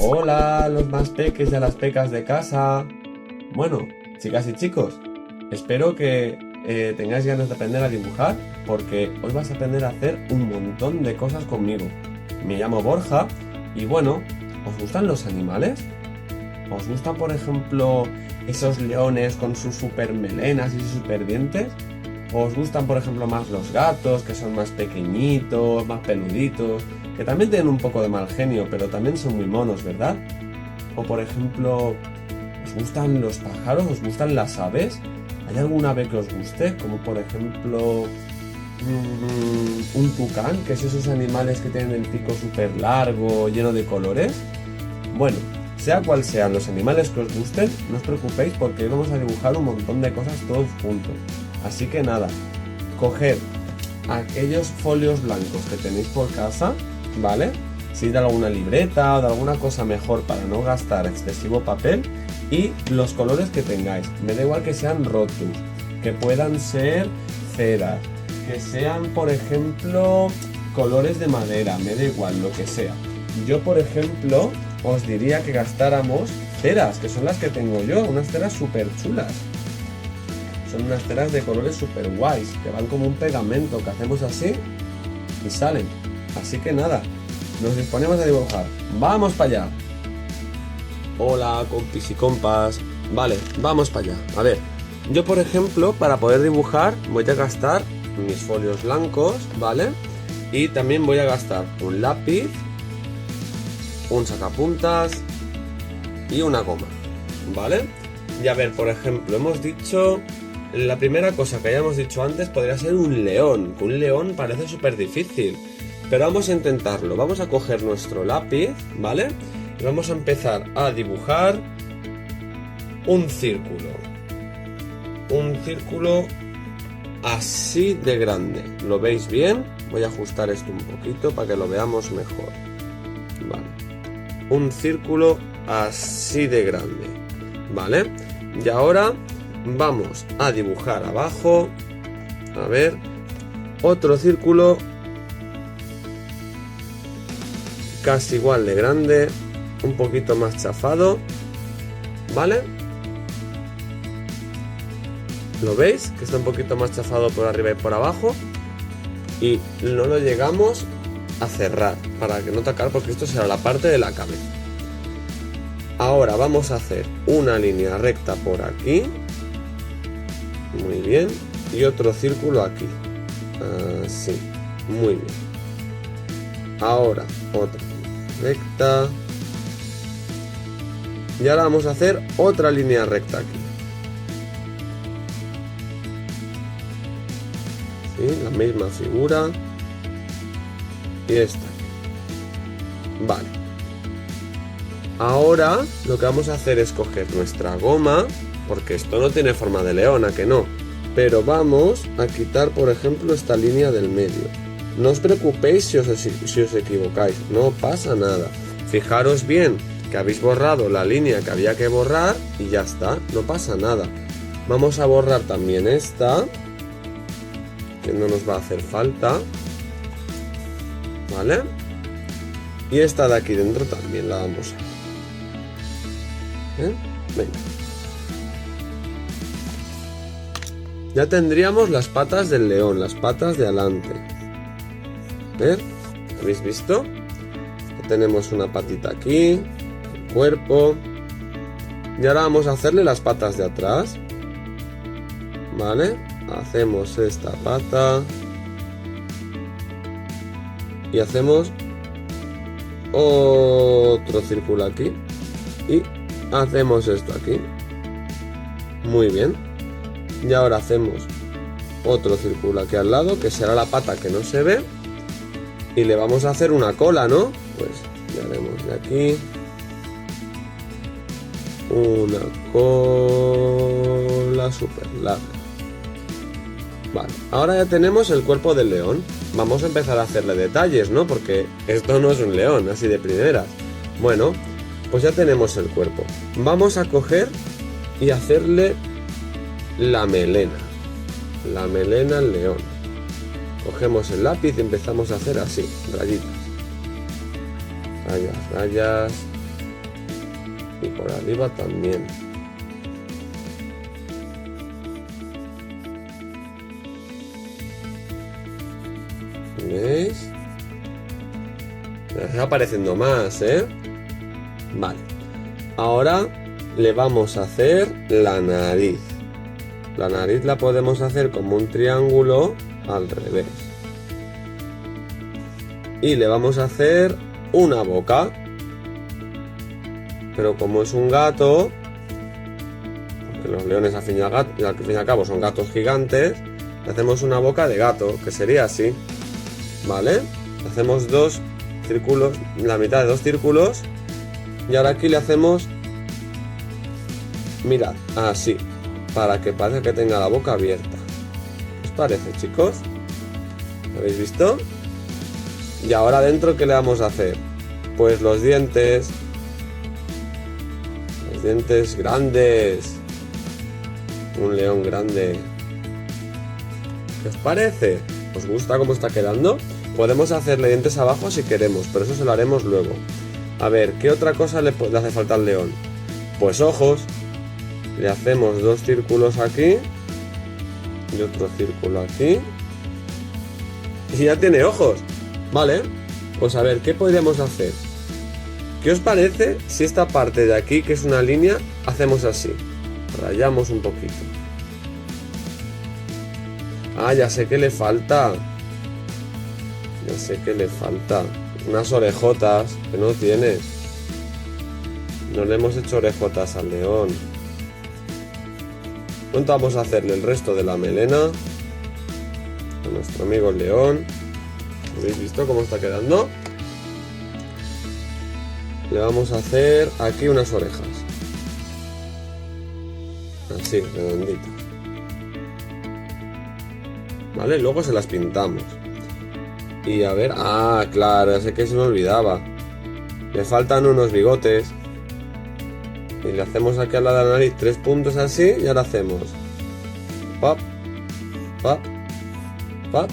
Hola, los más peques y a las pecas de casa. Bueno, chicas y chicos, espero que tengáis ganas de aprender a dibujar, porque hoy vas a aprender a hacer un montón de cosas conmigo. Me llamo Borja y bueno, ¿os gustan los animales? ¿Os gustan, por ejemplo, esos leones con sus super melenas y sus super dientes? ¿O os gustan, por ejemplo, más los gatos, que son más pequeñitos, más peluditos, que también tienen un poco de mal genio, pero también son muy monos, ¿verdad? O, por ejemplo, ¿os gustan los pájaros? ¿Os gustan las aves? ¿Hay alguna ave que os guste? Como, por ejemplo, un tucán, que es esos animales que tienen el pico súper largo, lleno de colores. Bueno, sea cual sean los animales que os gusten, no os preocupéis porque hoy vamos a dibujar un montón de cosas todos juntos. Así que nada, coged aquellos folios blancos que tenéis por casa, ¿vale? Si de alguna libreta o de alguna cosa mejor para no gastar excesivo papel, y los colores que tengáis. Me da igual que sean rotus, que puedan ser ceras, que sean, por ejemplo, colores de madera, me da igual, lo que sea. Yo, por ejemplo, os diría que gastáramos ceras, que son las que tengo yo, unas ceras súper chulas. Son unas ceras de colores súper guays, que van como un pegamento, que hacemos así y salen. Así que nada, nos disponemos a dibujar. ¡Vamos para allá! Hola, compis y compas. Vale, vamos para allá. A ver, yo por ejemplo, para poder dibujar, voy a gastar mis folios blancos, ¿vale? Y también voy a gastar un lápiz, un sacapuntas y una goma, ¿vale? Y a ver, por ejemplo, hemos dicho... La primera cosa que hayamos dicho antes podría ser un león, que un león parece súper difícil, pero vamos a intentarlo. Vamos a coger nuestro lápiz, ¿vale? Y vamos a empezar a dibujar un círculo. Un círculo así de grande. ¿Lo veis bien? Voy a ajustar esto un poquito para que lo veamos mejor. Vale. Un círculo así de grande, ¿vale? Y ahora... vamos a dibujar abajo, a ver, otro círculo casi igual de grande, un poquito más chafado, ¿vale? ¿Lo veis? Que está un poquito más chafado por arriba y por abajo, y no lo llegamos a cerrar para que no tocar, porque esto será la parte de la cabeza. Ahora vamos a hacer una línea recta por aquí. Muy bien, y otro círculo aquí, así, muy bien. Ahora otra recta, y ahora vamos a hacer otra línea recta aquí. ¿Sí? La misma figura, y esta. Vale. Ahora lo que vamos a hacer es coger nuestra goma, porque esto no tiene forma de león, ¿a que no? Pero vamos a quitar, por ejemplo, esta línea del medio. No os preocupéis si os equivocáis, no pasa nada. Fijaros bien que habéis borrado la línea que había que borrar y ya está, no pasa nada. Vamos a borrar también esta, que no nos va a hacer falta, ¿vale? Y esta de aquí dentro también la vamos a... Venga. Ya tendríamos las patas del león, las patas de adelante. ¿Ver? ¿Habéis visto? Ya tenemos una patita aquí, el cuerpo. Y ahora vamos a hacerle las patas de atrás. ¿Vale? Hacemos esta pata. Y hacemos otro círculo aquí. Y hacemos esto aquí. Muy bien. Y ahora hacemos otro círculo aquí al lado, que será la pata que no se ve. Y le vamos a hacer una cola, ¿no? Pues ya haremos de aquí una cola súper larga. Vale, ahora ya tenemos el cuerpo del león. Vamos a empezar a hacerle detalles, ¿no? Porque esto no es un león, así de primeras. Bueno, pues ya tenemos el cuerpo. Vamos a coger y hacerle la melena al león. Cogemos el lápiz y empezamos a hacer así, rayitas, rayas, rayas, Y por arriba también. ¿Veis? Me está apareciendo más, ¿eh? Vale. Ahora le vamos a hacer la nariz. La nariz la podemos hacer como un triángulo al revés. Y le vamos a hacer una boca. Pero como es un gato, porque los leones al fin y al cabo son gatos gigantes, le hacemos una boca de gato, que sería así. ¿Vale? Hacemos dos círculos, la mitad de dos círculos. Y ahora aquí le hacemos, mirad, así, para que parezca que tenga la boca abierta. ¿Qué os parece, chicos? ¿Lo habéis visto? Y ahora dentro, ¿qué le vamos a hacer? Pues los dientes. Los dientes grandes. Un león grande. ¿Qué os parece? ¿Os gusta cómo está quedando? Podemos hacerle dientes abajo si queremos, pero eso se lo haremos luego. A ver, ¿qué otra cosa le hace falta al león? Pues ojos. Le hacemos dos círculos aquí y otro círculo aquí. Y ya tiene ojos. Vale, pues a ver, ¿qué podríamos hacer? ¿Qué os parece si esta parte de aquí, que es una línea, hacemos así? Rayamos un poquito. Ah, ya sé que le falta. Ya sé que le falta. Unas orejotas que no tiene. No le hemos hecho orejotas al león. Pronto vamos a hacerle el resto de la melena a nuestro amigo el león. ¿Habéis visto cómo está quedando? Le vamos a hacer aquí unas orejas. Así, redonditas. Vale, luego se las pintamos. Y a ver... Ah, claro, ya sé que se me olvidaba. Le faltan unos bigotes. Y le hacemos aquí a la nariz 3 puntos así. Y ahora hacemos... Pop, pop, pop,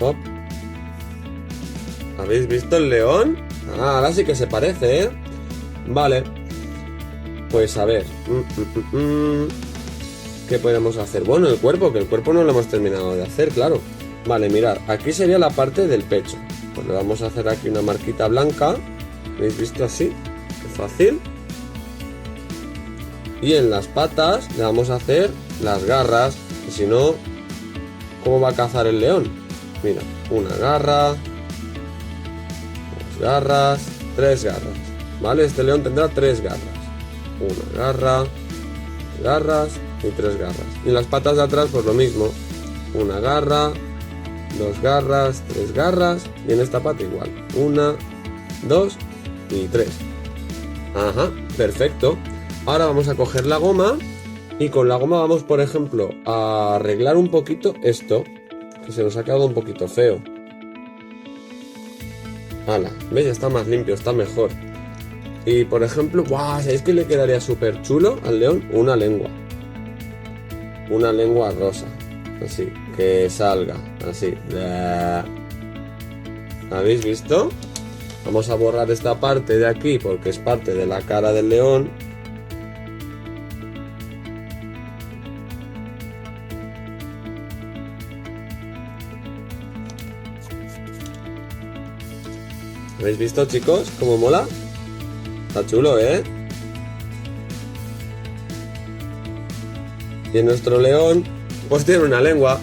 pop. ¿Habéis visto el león? Ah, ahora sí que se parece, ¿eh? Vale. Pues a ver. ¿Qué podemos hacer? Bueno, el cuerpo, que el cuerpo no lo hemos terminado de hacer, claro. Vale, mirad, aquí sería la parte del pecho. Pues le vamos a hacer aquí una marquita blanca. ¿Habéis visto así? Qué fácil. Y en las patas le vamos a hacer las garras. Y si no, ¿cómo va a cazar el león? Mira, una garra, dos garras, 3 garras. ¿Vale? Este león tendrá 3 garras. Una garra, garras y 3 garras. Y en las patas de atrás pues lo mismo. Una garra, 2 garras, 3 garras. Y en esta pata igual. 1, 2 y 3. Ajá, perfecto. Ahora vamos a coger la goma. Y con la goma vamos, por ejemplo, a arreglar un poquito esto, que se nos ha quedado un poquito feo. Hala, ¿veis? Ya está más limpio, está mejor. Y por ejemplo, ¡guau! ¿Sabéis que le quedaría súper chulo al león? Una lengua. Una lengua rosa. Así, que salga. Así. ¿Habéis visto? Vamos a borrar esta parte de aquí porque es parte de la cara del león. ¿Habéis visto, chicos? ¿Cómo mola? Está chulo, ¿eh? Y nuestro león, pues tiene una lengua.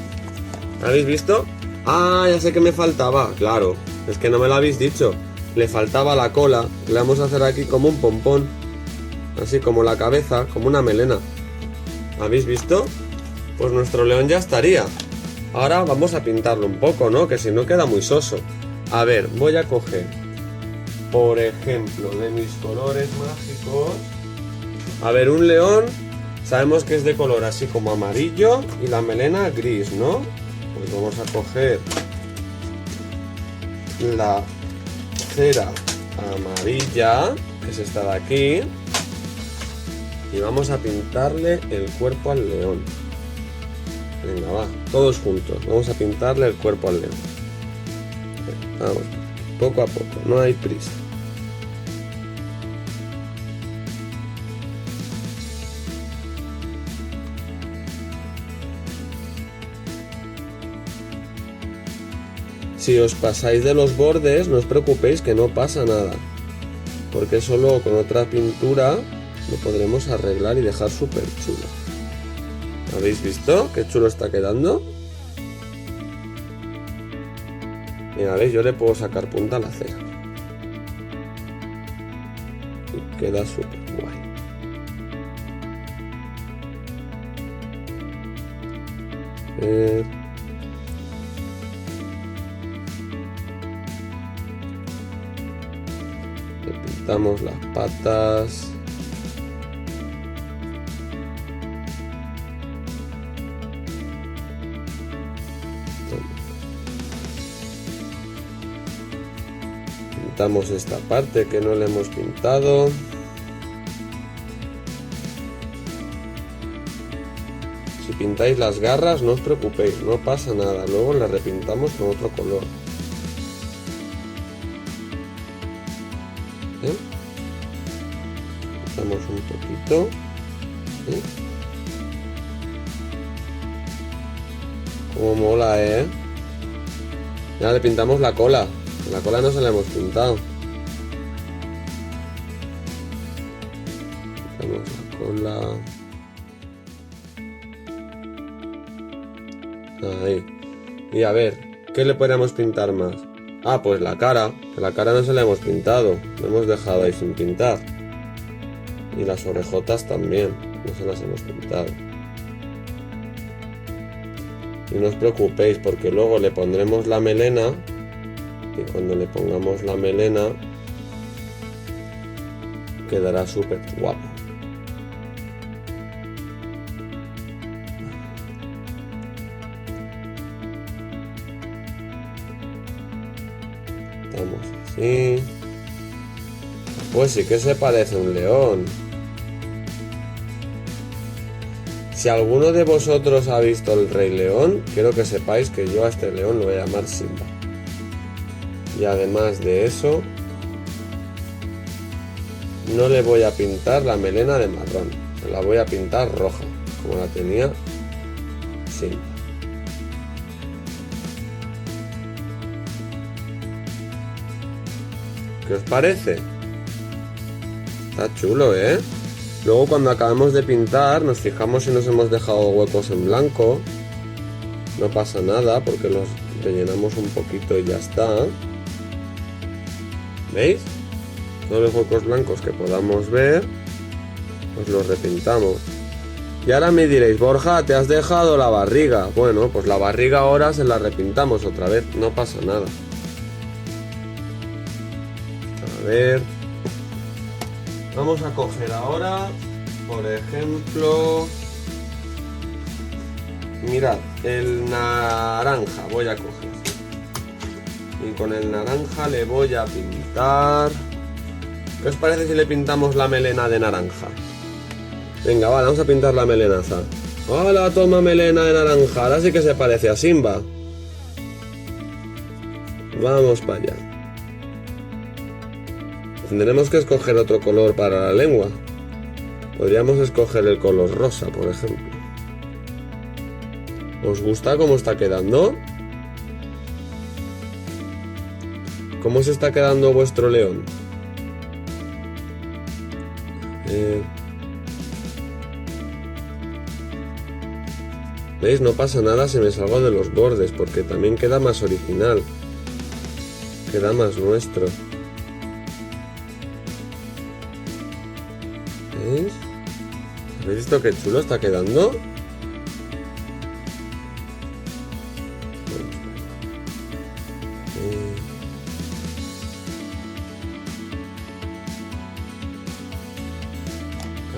¿Habéis visto? Ah, ya sé que me faltaba. Claro, es que no me lo habéis dicho. Le faltaba la cola. Le vamos a hacer aquí como un pompón. Así como la cabeza, como una melena. ¿Habéis visto? Pues nuestro león ya estaría. Ahora vamos a pintarlo un poco, ¿no? Que si no queda muy soso. A ver, voy a coger, por ejemplo, de mis colores mágicos. A ver, un león, sabemos que es de color así como amarillo y la melena gris, ¿no? Pues vamos a coger la cera amarilla, que es esta de aquí, y vamos a pintarle el cuerpo al león. Venga, va, todos juntos, vamos a pintarle el cuerpo al león. Vamos, poco a poco, no hay prisa. Si os pasáis de los bordes, no os preocupéis que no pasa nada. Porque solo con otra pintura lo podremos arreglar y dejar súper chulo. ¿Habéis visto qué chulo está quedando? Mira, veis, yo le puedo sacar punta a la cera. Y queda súper guay. Le pintamos las patas. Pintamos esta parte que no le hemos pintado. Si pintáis las garras, no os preocupéis, no pasa nada. Luego las repintamos con otro color. Pintamos un poquito. Como mola, Ya le pintamos la cola. La cola no se la hemos pintado. Pintamos la cola. Ahí. Y a ver, ¿qué le podríamos pintar más? Ah, pues la cara. Que la cara no se la hemos pintado. La hemos dejado ahí sin pintar. Y las orejotas también. No se las hemos pintado. Y no os preocupéis porque luego le pondremos la melena. Y cuando le pongamos la melena quedará súper guapo. Estamos así. Pues sí que se parece a un león. Si alguno de vosotros ha visto el Rey León, quiero que sepáis que yo a este león lo voy a llamar Simba. Y además de eso, no le voy a pintar la melena de marrón, se la voy a pintar roja, como la tenía Simba. ¿Qué os parece? Está chulo, ¿eh? Luego cuando acabemos de pintar nos fijamos si nos hemos dejado huecos en blanco. No pasa nada porque los rellenamos un poquito y ya está. ¿Veis? Todos los huecos blancos que podamos ver, pues los repintamos. Y ahora me diréis, Borja, te has dejado la barriga. Bueno, pues la barriga ahora se la repintamos otra vez, no pasa nada. A ver. Vamos a coger ahora, por ejemplo, mirad, el naranja voy a coger. Y con el naranja le voy a pintar. ¿Qué os parece si le pintamos la melena de naranja? Venga, vale, vamos a pintar la melenaza. ¡Hola, toma melena de naranja! Ahora sí que se parece a Simba. Vamos para allá. Tendremos que escoger otro color para la lengua. Podríamos escoger el color rosa, por ejemplo. ¿Os gusta cómo está quedando? ¿Cómo se está quedando vuestro león? ¿Veis? No pasa nada si me salgo de los bordes, porque también queda más original. Queda más nuestro. ¿Veis? ¿Habéis visto qué chulo está quedando?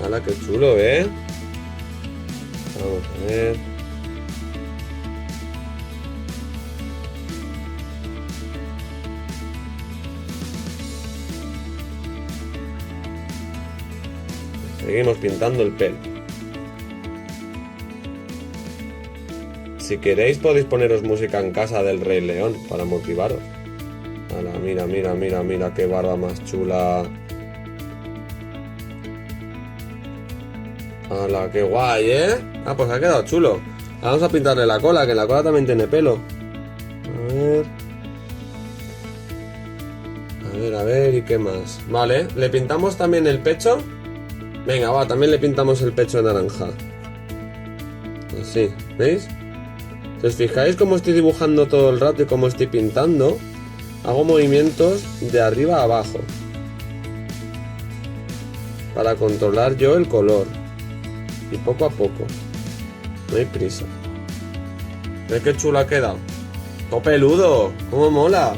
¡Hala, qué chulo, eh! Vamos a ver. Seguimos pintando el pelo. Si queréis podéis poneros música en casa del Rey León para motivaros. ¡Hala, mira, mira, mira, mira qué barba más chula! ¡Hala, qué guay, eh! Ah, pues ha quedado chulo. Vamos a pintarle la cola, que la cola también tiene pelo. A ver. A ver, ¿y qué más? Vale, ¿le pintamos también el pecho? Venga, va, también le pintamos el pecho de naranja. Así, ¿veis? Si os fijáis cómo estoy dibujando todo el rato y cómo estoy pintando, hago movimientos de arriba a abajo para controlar yo el color. Y poco a poco. No hay prisa. ¿Ves qué chulo ha quedado? ¡Oh, peludo! ¡Cómo mola!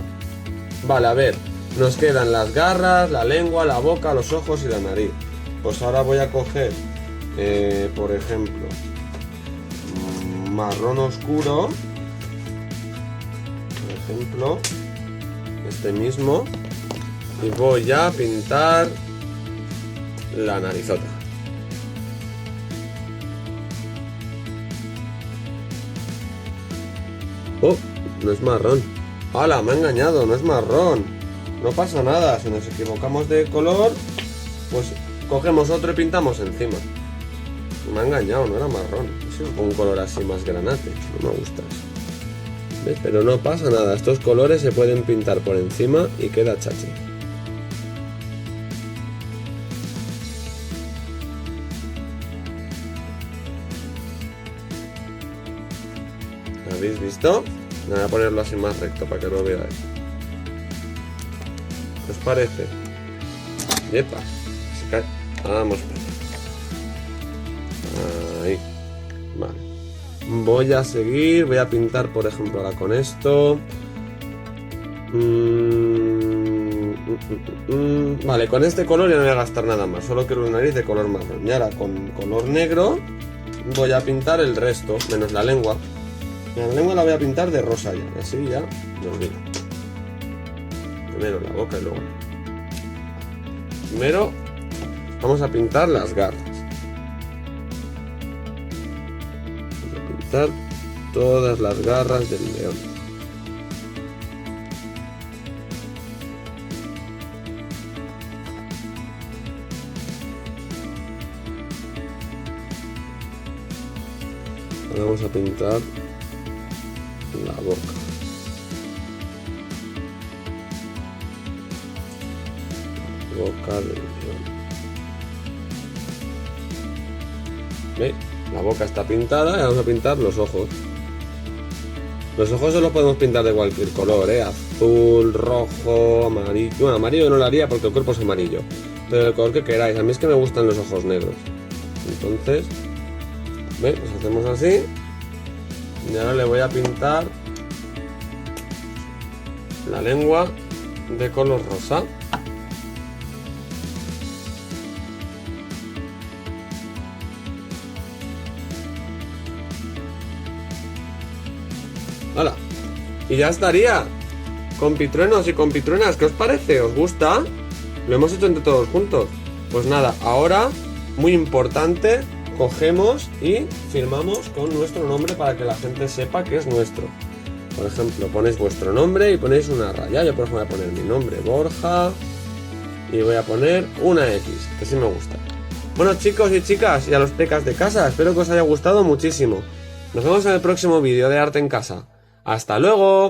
Vale, a ver. Nos quedan las garras, la lengua, la boca, los ojos y la nariz. Pues ahora voy a coger, por ejemplo, marrón oscuro. Por ejemplo, este mismo. Y voy a pintar la narizota. Oh, no es marrón. ¡Hala! Me ha engañado, no es marrón. No pasa nada, si nos equivocamos de color, pues cogemos otro y pintamos encima. Me ha engañado, no era marrón. Es un color así más granate, no me gusta eso. ¿Ves? Pero no pasa nada, estos colores se pueden pintar por encima y queda chachi. ¿Habéis visto? Voy a ponerlo así más recto para que lo veáis. ¿Qué os parece? ¡Yepa! Vamos. Ahí. Vale. Voy a seguir. Voy a pintar, por ejemplo, ahora con esto. Vale, con este color ya no voy a gastar nada más. Solo quiero una nariz de color marrón. Y ahora con color negro voy a pintar el resto, menos la lengua. La lengua la voy a pintar de rosa ya. Así ya me olvido. Primero la boca y luego. Primero vamos a pintar las garras. Vamos a pintar todas las garras del león. Ahora vamos a pintar la boca. Boca del león. ¿Veis? La boca está pintada y vamos a pintar los ojos. Los ojos se los podemos pintar de cualquier color, azul, rojo, amarillo. Bueno, amarillo no lo haría porque el cuerpo es amarillo, pero el color que queráis. A mí es que me gustan los ojos negros. Entonces, ¿veis? Los hacemos así. Y ahora le voy a pintar la lengua de color rosa. ¡Hala! Y ya estaría. Compitruenos y compitruenas, ¿qué os parece? ¿Os gusta? Lo hemos hecho entre todos juntos. Pues nada, ahora, muy importante, cogemos y firmamos con nuestro nombre para que la gente sepa que es nuestro. Por ejemplo, ponéis vuestro nombre y ponéis una raya. Yo por ejemplo voy a poner mi nombre, Borja, y voy a poner una X, que sí me gusta. Bueno, chicos y chicas, y a los pecas de casa, espero que os haya gustado muchísimo. Nos vemos en el próximo vídeo de Arte en Casa. ¡Hasta luego!